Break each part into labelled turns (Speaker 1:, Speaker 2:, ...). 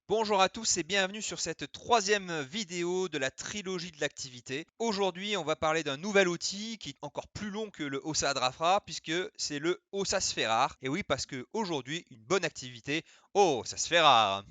Speaker 1: Bonjour à tous et bienvenue sur cette troisième vidéo de la trilogie de l'activité. Aujourd'hui, on va parler d'un nouvel outil qui est encore plus long que le Ossa Adrafra puisque c'est le Ossa se fait rare. Et oui, parce que aujourd'hui, une bonne activité, oh, ça se fait rare.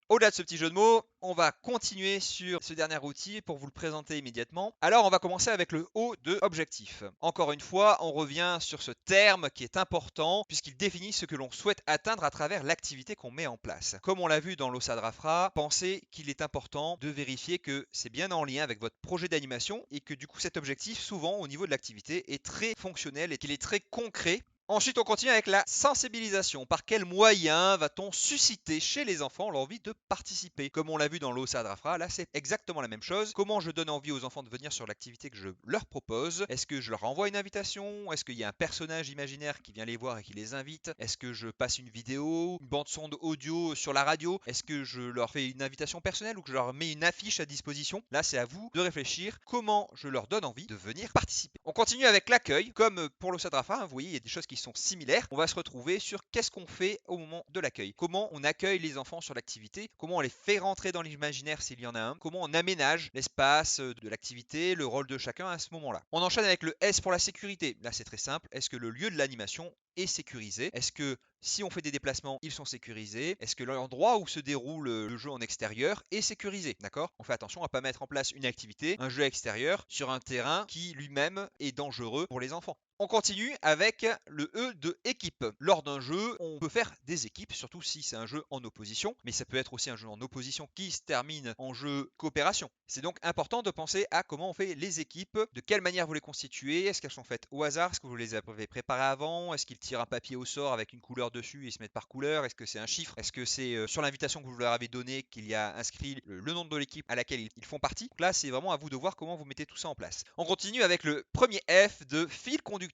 Speaker 1: Au-delà de ce petit jeu de mots, on va continuer sur ce dernier outil pour vous le présenter immédiatement. Alors, on va commencer avec le O de objectif. Encore une fois, on revient sur ce terme qui est important puisqu'il définit ce que l'on souhaite atteindre à travers l'activité qu'on met en place. Comme on l'a vu dans l'Osadrafra, pensez qu'il est important de vérifier que c'est bien en lien avec votre projet d'animation et que du coup cet objectif, souvent au niveau de l'activité, est très fonctionnel et qu'il est très concret. Ensuite, on continue avec la sensibilisation. Par quels moyens va-t-on susciter chez les enfants l'envie de participer? Comme on l'a vu dans l'Ossa Adrafra, là c'est exactement la même chose. Comment je donne envie aux enfants de venir sur l'activité que je leur propose? Est-ce que je leur envoie une invitation? Est-ce qu'il y a un personnage imaginaire qui vient les voir et qui les invite? Est-ce que je passe une vidéo, une bande son audio sur la radio? Est-ce que je leur fais une invitation personnelle ou que je leur mets une affiche à disposition? Là, c'est à vous de réfléchir comment je leur donne envie de venir participer. On continue avec l'accueil. Comme pour l'Ossa Adrafra, vous voyez, il y a des choses qui sont similaires. On va se retrouver sur qu'est-ce qu'on fait au moment de l'accueil. Comment on accueille les enfants sur l'activité, comment on les fait rentrer dans l'imaginaire s'il y en a un, comment on aménage l'espace de l'activité, le rôle de chacun à ce moment-là. On enchaîne avec le S pour la sécurité. Là, c'est très simple. Est-ce que le lieu de l'animation est sécurisé? Est-ce que si on fait des déplacements, ils sont sécurisés? Est-ce que l'endroit où se déroule le jeu en extérieur est sécurisé? D'accord? On fait attention à ne pas mettre en place une activité, un jeu extérieur, sur un terrain qui lui-même est dangereux pour les enfants. On continue avec le E de équipe. Lors d'un jeu, on peut faire des équipes, surtout si c'est un jeu en opposition, mais ça peut être aussi un jeu en opposition qui se termine en jeu coopération. C'est donc important de penser à comment on fait les équipes, de quelle manière vous les constituez, est-ce qu'elles sont faites au hasard, est-ce que vous les avez préparées avant, est-ce qu'ils tirent un papier au sort avec une couleur dessus et se mettent par couleur, est-ce que c'est un chiffre, est-ce que c'est sur l'invitation que vous leur avez donnée qu'il y a inscrit le nom de l'équipe à laquelle ils font partie. Donc là, c'est vraiment à vous de voir comment vous mettez tout ça en place. On continue avec le premier F de fil conducteur.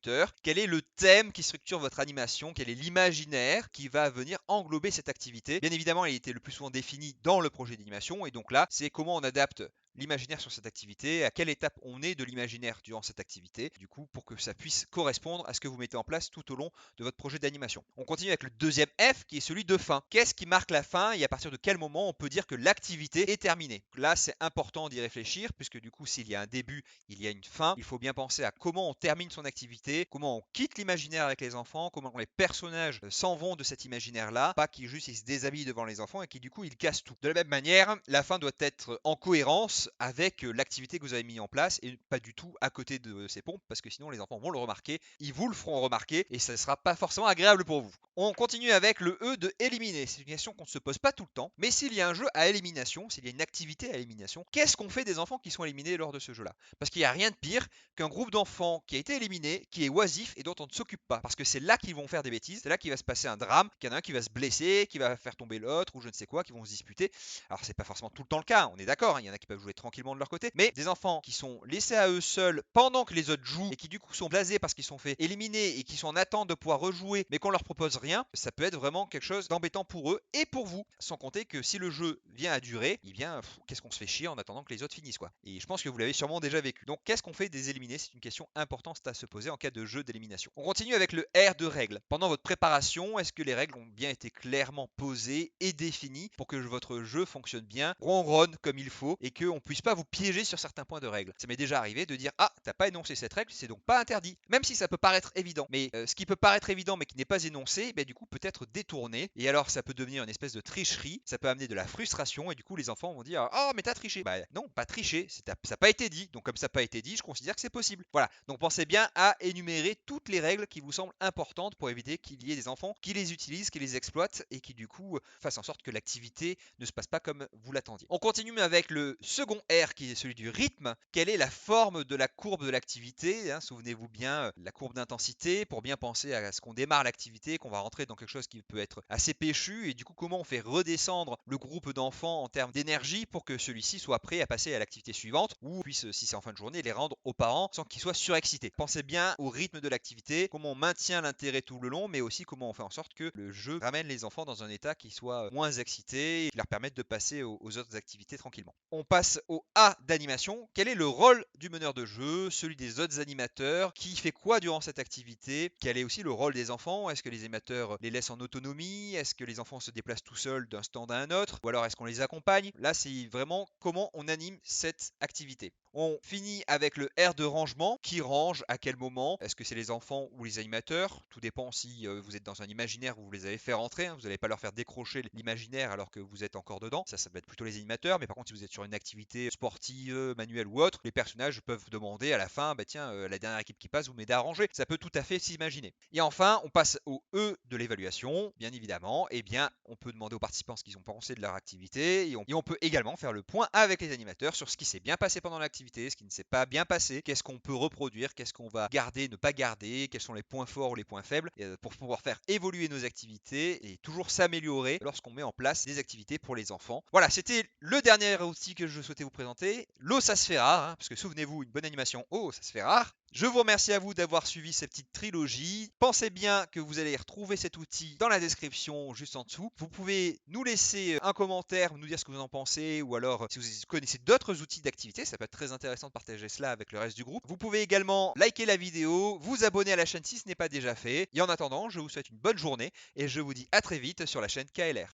Speaker 1: Quel est le thème qui structure votre animation? Quel est l'imaginaire qui va venir englober cette activité? Bien évidemment, il était le plus souvent défini dans le projet d'animation et donc là, c'est comment on adapte l'imaginaire sur cette activité, à quelle étape on est de l'imaginaire durant cette activité, du coup pour que ça puisse correspondre à ce que vous mettez en place tout au long de votre projet d'animation. On continue avec le deuxième F qui est celui de fin. Qu'est-ce qui marque la fin et à partir de quel moment on peut dire que l'activité est terminée? Là, c'est important d'y réfléchir puisque du coup, s'il y a un début, il y a une fin. Il faut bien penser à comment on termine son activité, comment on quitte l'imaginaire avec les enfants, comment les personnages s'en vont de cet imaginaire-là, pas qu'ils juste ils se déshabillent devant les enfants et qui du coup ils cassent tout. De la même manière, la fin doit être en cohérence avec l'activité que vous avez mis en place et pas du tout à côté de ces pompes parce que sinon les enfants vont le remarquer, ils vous le feront remarquer et ça ne sera pas forcément agréable pour vous. On continue avec le E de éliminer. C'est une question qu'on ne se pose pas tout le temps, mais s'il y a un jeu à élimination, s'il y a une activité à élimination, qu'est-ce qu'on fait des enfants qui sont éliminés lors de ce jeu-là? Parce qu'il n'y a rien de pire qu'un groupe d'enfants qui a été éliminé, qui est oisif et dont on ne s'occupe pas. Parce que c'est là qu'ils vont faire des bêtises, c'est là qu'il va se passer un drame, qu'il y en a un qui va se blesser, qui va faire tomber l'autre, ou je ne sais quoi, qui vont se disputer. Alors c'est pas forcément tout le temps le cas, on est d'accord, il y en a qui peuvent jouer tranquillement de leur côté, mais des enfants qui sont laissés à eux seuls pendant que les autres jouent et qui du coup sont blasés parce qu'ils sont fait éliminer et qui sont en attente de pouvoir rejouer, mais qu'on leur propose rien, ça peut être vraiment quelque chose d'embêtant pour eux et pour vous. Sans compter que si le jeu vient à durer, eh bien qu'est-ce qu'on se fait chier en attendant que les autres finissent quoi. Et je pense que vous l'avez sûrement déjà vécu. Donc qu'est-ce qu'on fait des éliminés? C'est une question importante à se poser en cas de jeu d'élimination. On continue avec le R de règles. Pendant votre préparation, est-ce que les règles ont bien été clairement posées et définies pour que votre jeu fonctionne bien, ronronne comme il faut et qu'on ne puisse pas vous piéger sur certains points de règles? Ça m'est déjà arrivé de dire ah, t'as pas énoncé cette règle, c'est donc pas interdit. Même si ça peut paraître évident. Mais ce qui peut paraître évident mais qui n'est pas énoncé, du coup peut être détourné. Et alors ça peut devenir une espèce de tricherie, ça peut amener de la frustration et du coup les enfants vont dire oh mais t'as triché. Bah non, pas triché, ça n'a pas été dit. Donc comme ça n'a pas été dit, je considère que c'est possible. Voilà, donc pensez bien à énumérer toutes les règles qui vous semblent importantes pour éviter qu'il y ait des enfants qui les utilisent, qui les exploitent et qui du coup fassent en sorte que l'activité ne se passe pas comme vous l'attendiez. On continue avec le second R qui est celui du rythme. Quelle est la forme de la courbe de l'activité, hein? Souvenez-vous bien, la courbe d'intensité pour bien penser à ce qu'on démarre l'activité, qu'on va rentrer dans quelque chose qui peut être assez péchu et du coup comment on fait redescendre le groupe d'enfants en termes d'énergie pour que celui-ci soit prêt à passer à l'activité suivante ou puisse, si c'est en fin de journée, les rendre aux parents sans qu'ils soient surexcités. Pensez bien au rythme de l'activité, comment on maintient l'intérêt tout le long, mais aussi comment on fait en sorte que le jeu ramène les enfants dans un état qui soit moins excité et qui leur permette de passer aux autres activités tranquillement. On passe au A d'animation. Quel est le rôle du meneur de jeu, celui des autres animateurs? Qui fait quoi durant cette activité? Quel est aussi le rôle des enfants? Est-ce que les animateurs les laissent en autonomie? Est-ce que les enfants se déplacent tout seuls d'un stand à un autre? Ou alors est-ce qu'on les accompagne? Là, c'est vraiment comment on anime cette activité. On finit avec le R de rangement. Qui range? À quel moment? Est-ce que c'est les enfants ou les animateurs? Tout dépend si vous êtes dans un imaginaire où vous les avez fait rentrer. Vous n'allez pas leur faire décrocher l'imaginaire alors que vous êtes encore dedans. Ça va être plutôt les animateurs. Mais par contre, si vous êtes sur une activité sportive, manuelle ou autre, les personnages peuvent demander à la fin, bah tiens, la dernière équipe qui passe, vous m'aidez à ranger. Ça peut tout à fait s'imaginer. Et enfin, on passe au E de l'évaluation. Bien évidemment, eh bien, on peut demander aux participants ce qu'ils ont pensé de leur activité. Et on peut également faire le point avec les animateurs sur ce qui s'est bien passé pendant l'activité, ce qui ne s'est pas bien passé, qu'est-ce qu'on peut reproduire, qu'est-ce qu'on va garder, ne pas garder, quels sont les points forts ou les points faibles, pour pouvoir faire évoluer nos activités et toujours s'améliorer lorsqu'on met en place des activités pour les enfants. Voilà, c'était le dernier outil que je souhaitais vous présenter. L'eau, ça se fait rare, parce que souvenez-vous, une bonne animation, oh, ça se fait rare. Je vous remercie à vous d'avoir suivi cette petite trilogie. Pensez bien que vous allez retrouver cet outil dans la description juste en dessous. Vous pouvez nous laisser un commentaire, nous dire ce que vous en pensez, ou alors si vous connaissez d'autres outils d'activité, ça peut être très intéressant de partager cela avec le reste du groupe. Vous pouvez également liker la vidéo, vous abonner à la chaîne si ce n'est pas déjà fait. Et en attendant, je vous souhaite une bonne journée et je vous dis à très vite sur la chaîne KLR.